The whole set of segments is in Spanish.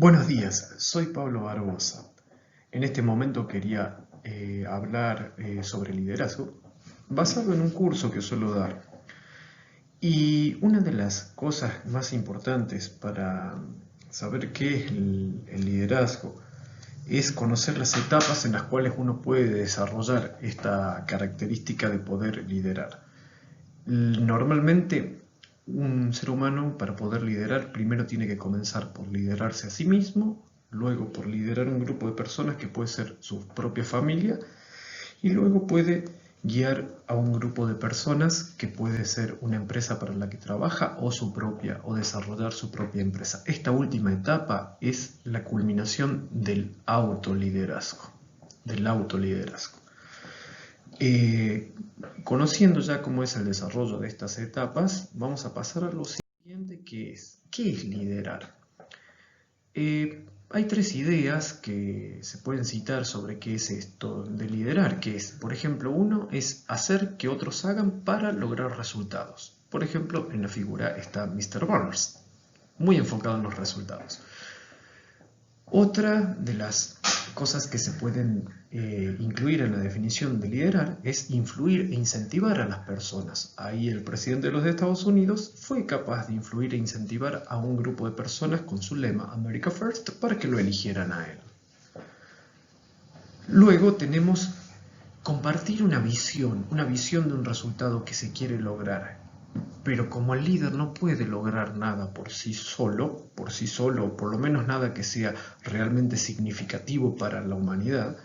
Buenos días, soy Pablo Barbosa. En este momento quería hablar sobre liderazgo basado en un curso que suelo dar. Y una de las cosas más importantes para saber qué es el liderazgo es conocer las etapas en las cuales uno puede desarrollar esta característica de poder liderar. Normalmente, un ser humano para poder liderar primero tiene que comenzar por liderarse a sí mismo, luego por liderar un grupo de personas que puede ser su propia familia y luego puede guiar a un grupo de personas que puede ser una empresa para la que trabaja o su propia o desarrollar su propia empresa. Esta última etapa es la culminación del autoliderazgo, del autoliderazgo. Eh, Conociendo ya cómo es el desarrollo de estas etapas, vamos a pasar a lo siguiente, que es, ¿qué es liderar? Hay tres ideas que se pueden citar sobre qué es esto de liderar, que es, por ejemplo, uno es hacer que otros hagan para lograr resultados. Por ejemplo, en la figura está Mr. Burns, muy enfocado en los resultados. Otra de las cosas que se pueden incluir en la definición de liderar es influir e incentivar a las personas. Ahí el presidente de los Estados Unidos fue capaz de influir e incentivar a un grupo de personas con su lema America First para que lo eligieran a él. Luego tenemos compartir una visión de un resultado que se quiere lograr. Pero como el líder no puede lograr nada por sí solo, o por lo menos nada que sea realmente significativo para la humanidad,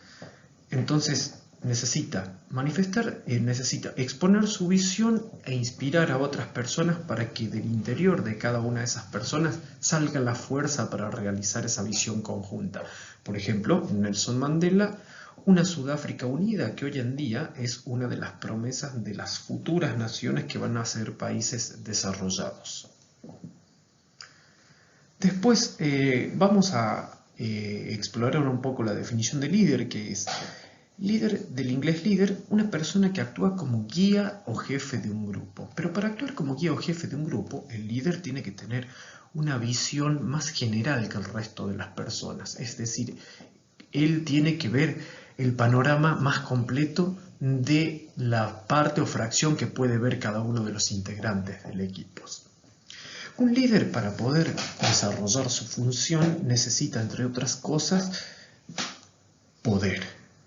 entonces necesita manifestar, necesita exponer su visión e inspirar a otras personas para que del interior de cada una de esas personas salga la fuerza para realizar esa visión conjunta. Por ejemplo, Nelson Mandela, una Sudáfrica unida que hoy en día es una de las promesas de las futuras naciones que van a ser países desarrollados. Después vamos a explorar un poco la definición de líder, que es líder, del inglés líder, una persona que actúa como guía o jefe de un grupo. Pero para actuar como guía o jefe de un grupo, el líder tiene que tener una visión más general que el resto de las personas. Es decir, él tiene que ver el panorama más completo de la parte o fracción que puede ver cada uno de los integrantes del equipo. Un líder, para poder desarrollar su función, necesita, entre otras cosas, poder.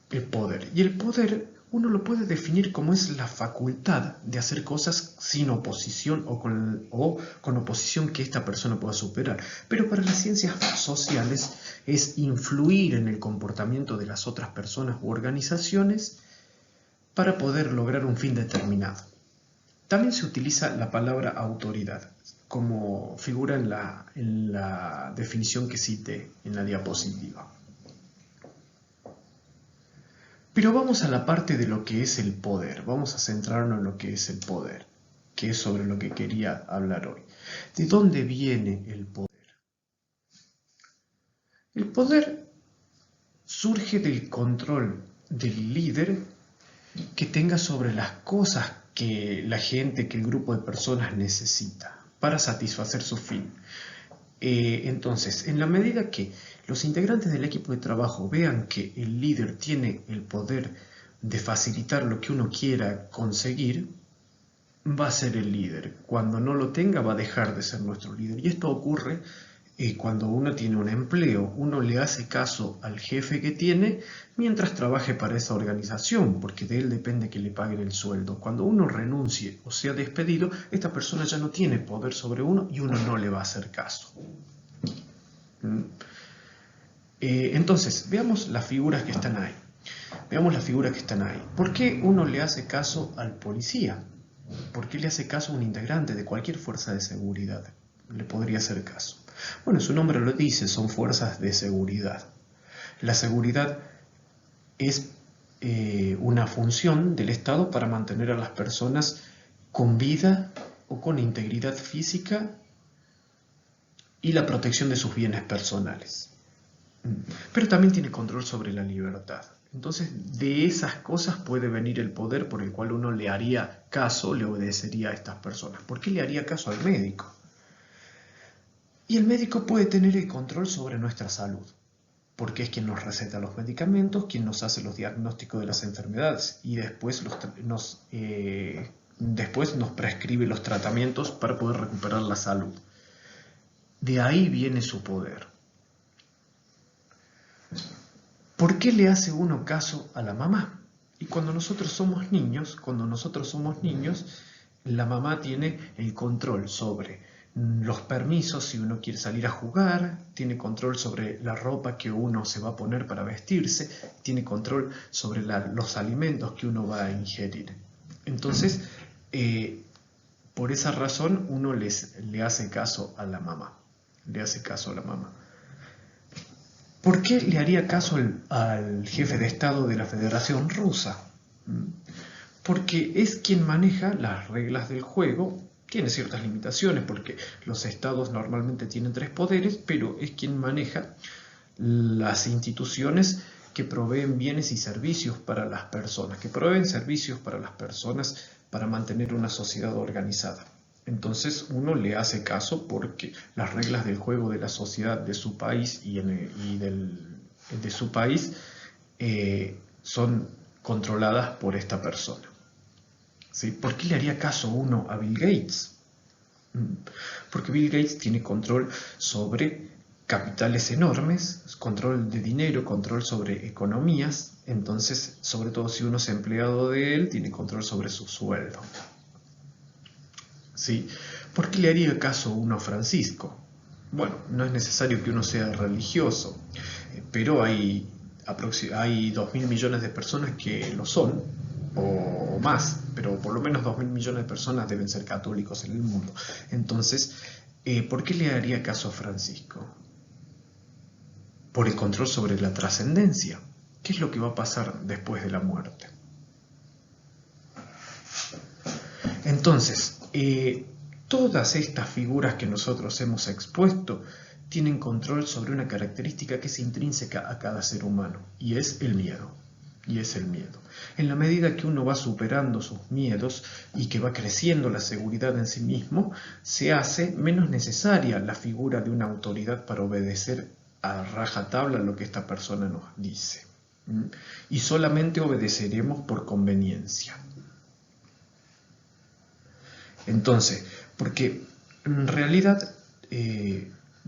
El poder. Y el poder uno lo puede definir como es la facultad de hacer cosas sin oposición o con oposición que esta persona pueda superar. Pero para las ciencias sociales es influir en el comportamiento de las otras personas u organizaciones para poder lograr un fin determinado. También se utiliza la palabra autoridad, como figura en la definición que cité en la diapositiva. Pero vamos a la parte de lo que es el poder. Vamos a centrarnos en lo que es el poder, que es sobre lo que quería hablar hoy. ¿De dónde viene el poder? El poder surge del control del líder que tenga sobre las cosas que la gente, que el grupo de personas necesita para satisfacer su fin. Entonces, en la medida que los integrantes del equipo de trabajo vean que el líder tiene el poder de facilitar lo que uno quiera conseguir, va a ser el líder. Cuando no lo tenga, va a dejar de ser nuestro líder. Y esto ocurre cuando uno tiene un empleo. Uno le hace caso al jefe que tiene mientras trabaje para esa organización, porque de él depende que le paguen el sueldo. Cuando uno renuncie o sea despedido, esta persona ya no tiene poder sobre uno y uno no le va a hacer caso. Entonces, veamos las figuras que están ahí. Veamos las figuras que están ahí. ¿Por qué uno le hace caso al policía? ¿Por qué le hace caso a un integrante de cualquier fuerza de seguridad? Le podría hacer caso. Bueno, su nombre lo dice, son fuerzas de seguridad. La seguridad es una función del Estado para mantener a las personas con vida o con integridad física y la protección de sus bienes personales. Pero también tiene control sobre la libertad. Entonces, de esas cosas puede venir el poder por el cual uno le haría caso, le obedecería a estas personas. ¿Por qué le haría caso al médico? Y el médico puede tener el control sobre nuestra salud, porque es quien nos receta los medicamentos, quien nos hace los diagnósticos de las enfermedades y después nos prescribe los tratamientos para poder recuperar la salud. De ahí viene su poder. ¿Por qué le hace uno caso a la mamá? Y cuando nosotros somos niños, la mamá tiene el control sobre los permisos si uno quiere salir a jugar, tiene control sobre la ropa que uno se va a poner para vestirse, tiene control sobre los alimentos que uno va a ingerir. Entonces, por esa razón uno le hace caso a la mamá. ¿Por qué le haría caso al jefe de Estado de la Federación Rusa? Porque es quien maneja las reglas del juego. Tiene ciertas limitaciones porque los estados normalmente tienen 3 poderes, pero es quien maneja las instituciones que proveen bienes y servicios para las personas, para mantener una sociedad organizada. Entonces uno le hace caso porque las reglas del juego de la sociedad de su país de su país son controladas por esta persona. ¿Sí? ¿Por qué le haría caso uno a Bill Gates? Porque Bill Gates tiene control sobre capitales enormes, control de dinero, control sobre economías. Entonces, sobre todo si uno es empleado de él, tiene control sobre su sueldo. ¿Sí? ¿Por qué le haría caso uno a Francisco? Bueno, no es necesario que uno sea religioso, pero hay 2.000 millones de personas que lo son, o más, pero por lo menos 2.000 millones de personas deben ser católicos en el mundo. Entonces, ¿por qué le haría caso a Francisco? Por el control sobre la trascendencia. ¿Qué es lo que va a pasar después de la muerte? Entonces, todas estas figuras que nosotros hemos expuesto tienen control sobre una característica que es intrínseca a cada ser humano, y es el miedo. En la medida que uno va superando sus miedos y que va creciendo la seguridad en sí mismo, se hace menos necesaria la figura de una autoridad para obedecer a rajatabla lo que esta persona nos dice. Y solamente obedeceremos por conveniencia. Entonces, porque en realidad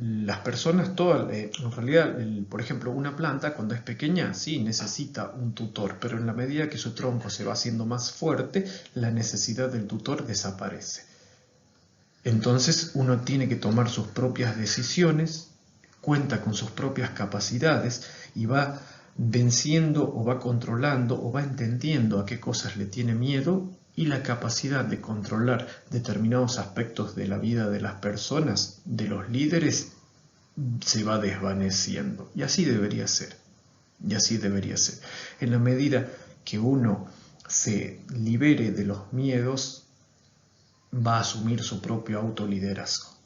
las personas, por ejemplo, una planta cuando es pequeña sí necesita un tutor, pero en la medida que su tronco se va haciendo más fuerte, la necesidad del tutor desaparece. Entonces uno tiene que tomar sus propias decisiones, cuenta con sus propias capacidades y va venciendo o va controlando o va entendiendo a qué cosas le tiene miedo, y la capacidad de controlar determinados aspectos de la vida de las personas, de los líderes, se va desvaneciendo. Y así debería ser. En la medida que uno se libere de los miedos, va a asumir su propio autoliderazgo.